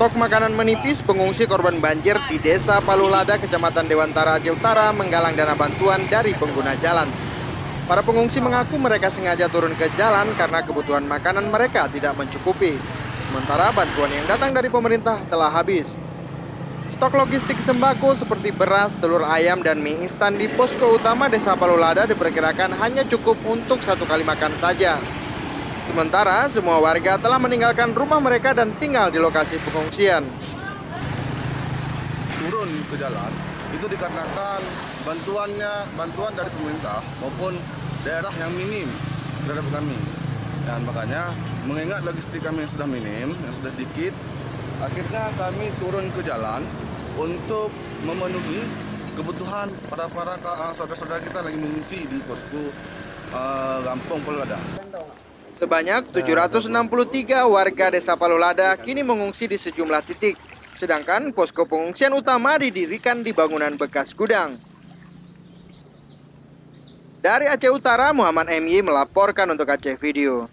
Stok makanan menipis, pengungsi korban banjir di Desa Palulada, Kecamatan Dewantara, Aceh Utara menggalang dana bantuan dari pengguna jalan. Para pengungsi mengaku mereka sengaja turun ke jalan karena kebutuhan makanan mereka tidak mencukupi. Sementara bantuan yang datang dari pemerintah telah habis. Stok logistik sembako seperti beras, telur ayam, dan mie instan di posko utama Desa Palulada diperkirakan hanya cukup untuk 1 kali makan saja. Sementara semua warga telah meninggalkan rumah mereka dan tinggal di lokasi pengungsian. Turun ke jalan itu dikarenakan bantuan dari pemerintah maupun daerah yang minim terhadap kami. Dan makanya mengingat logistik kami yang sudah minim, yang sudah sedikit, akhirnya kami turun ke jalan untuk memenuhi kebutuhan para saudara-saudara kita lagi mengungsi di posko Gampong Palulada. Sebanyak 763 warga Desa Palulada kini mengungsi di sejumlah titik. Sedangkan posko pengungsian utama didirikan di bangunan bekas gudang. Dari Aceh Utara, Muhammad MY melaporkan untuk Aceh Video.